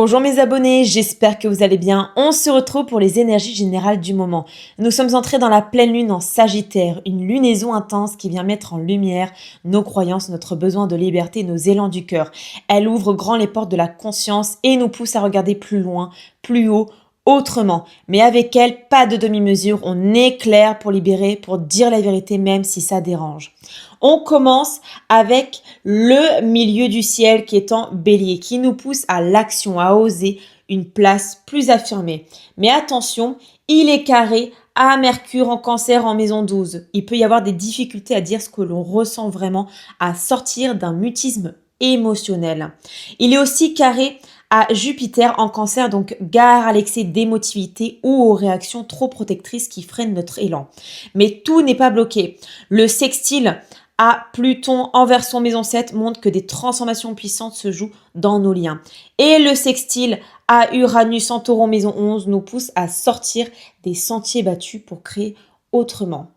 Bonjour mes abonnés, j'espère que vous allez bien. On se retrouve pour les énergies générales du moment. Nous sommes entrés dans la pleine lune en Sagittaire, une lunaison intense qui vient mettre en lumière nos croyances, notre besoin de liberté, nos élans du cœur. Elle ouvre grand les portes de la conscience et nous pousse à regarder plus loin, plus haut, autrement. Mais avec elle, pas de demi-mesure, on éclaire pour libérer, pour dire la vérité même si ça dérange. On commence avec le milieu du ciel qui est en bélier, qui nous pousse à l'action, à oser une place plus affirmée. Mais attention, il est carré à Mercure en Cancer en maison 12. Il peut y avoir des difficultés à dire ce que l'on ressent vraiment, à sortir d'un mutisme émotionnel. Il est aussi carré à Jupiter en Cancer, donc gare à l'excès d'émotivité ou aux réactions trop protectrices qui freinent notre élan. Mais tout n'est pas bloqué. Le sextile à Pluton en Verseau maison 7 montre que des transformations puissantes se jouent dans nos liens. Et le sextile à Uranus en Taureau maison 11 nous pousse à sortir des sentiers battus pour créer autrement.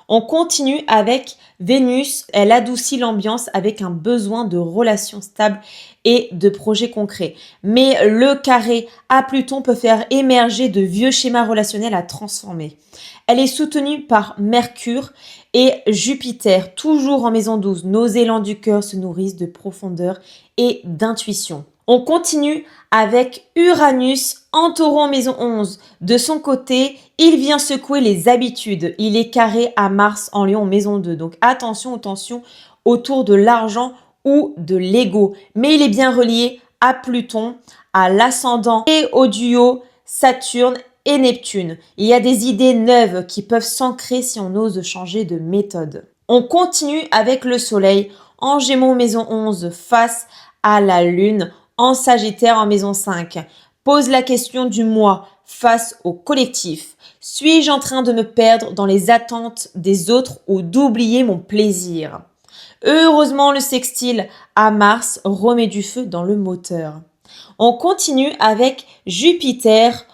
On continue avec Vénus, elle adoucit l'ambiance avec un besoin de relations stables et de projets concrets. Mais le carré à Pluton peut faire émerger de vieux schémas relationnels à transformer. Elle est soutenue par Mercure et Jupiter, toujours en maison 12. Nos élans du cœur se nourrissent de profondeur et d'intuition. On continue avec Uranus en Taureau en maison 11. De son côté, il vient secouer les habitudes. Il est carré à Mars en Lion en maison 2. Donc attention autour de l'argent ou de l'ego. Mais il est bien relié à Pluton, à l'ascendant et au duo Saturne et Neptune. Il y a des idées neuves qui peuvent s'ancrer si on ose changer de méthode. On continue avec le Soleil en Gémeaux maison 11 face à la Lune en Sagittaire en maison 5. Pose la question du moi face au collectif. Suis-je en train de me perdre dans les attentes des autres ou d'oublier mon plaisir? Heureusement, le sextile à Mars remet du feu dans le moteur. On continue avec Jupiter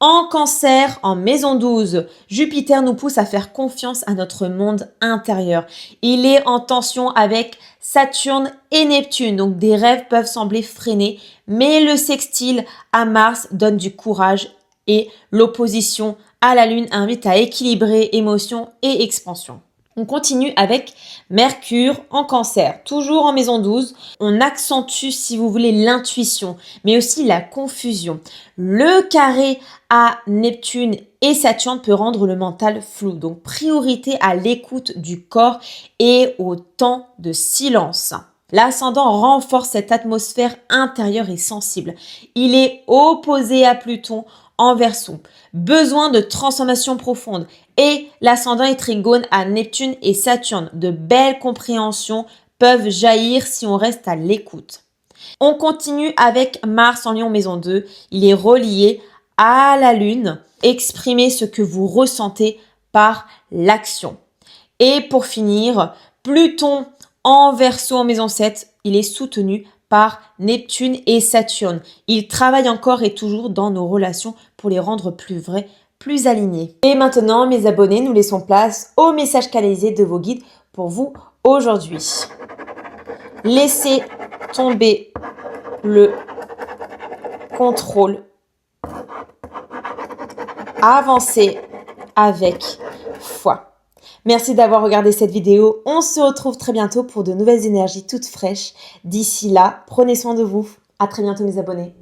en Cancer, en maison 12, Jupiter nous pousse à faire confiance à notre monde intérieur. Il est en tension avec Saturne et Neptune, donc des rêves peuvent sembler freinés, mais le sextile à Mars donne du courage et l'opposition à la Lune invite à équilibrer émotion et expansion. On continue avec Mercure en Cancer, toujours en maison 12. On accentue, si vous voulez, l'intuition, mais aussi la confusion. Le carré à Neptune et Saturne peut rendre le mental flou. Donc, priorité à l'écoute du corps et au temps de silence. L'ascendant renforce cette atmosphère intérieure et sensible. Il est opposé à Pluton en Verseau. Besoin de transformation profonde. Et l'ascendant est trigone à Neptune et Saturne. De belles compréhensions peuvent jaillir si on reste à l'écoute. On continue avec Mars en Lion maison 2. Il est relié à la Lune. Exprimez ce que vous ressentez par l'action. Et pour finir, Pluton en Verseau en maison 7, il est soutenu par Neptune et Saturne. Il travaille encore et toujours dans nos relations pour les rendre plus vraies, plus alignés. Et maintenant, mes abonnés, nous laissons place au message canalisé de vos guides pour vous aujourd'hui. Laissez tomber le contrôle. Avancez avec foi. Merci d'avoir regardé cette vidéo. On se retrouve très bientôt pour de nouvelles énergies toutes fraîches. D'ici là, prenez soin de vous. À très bientôt mes abonnés.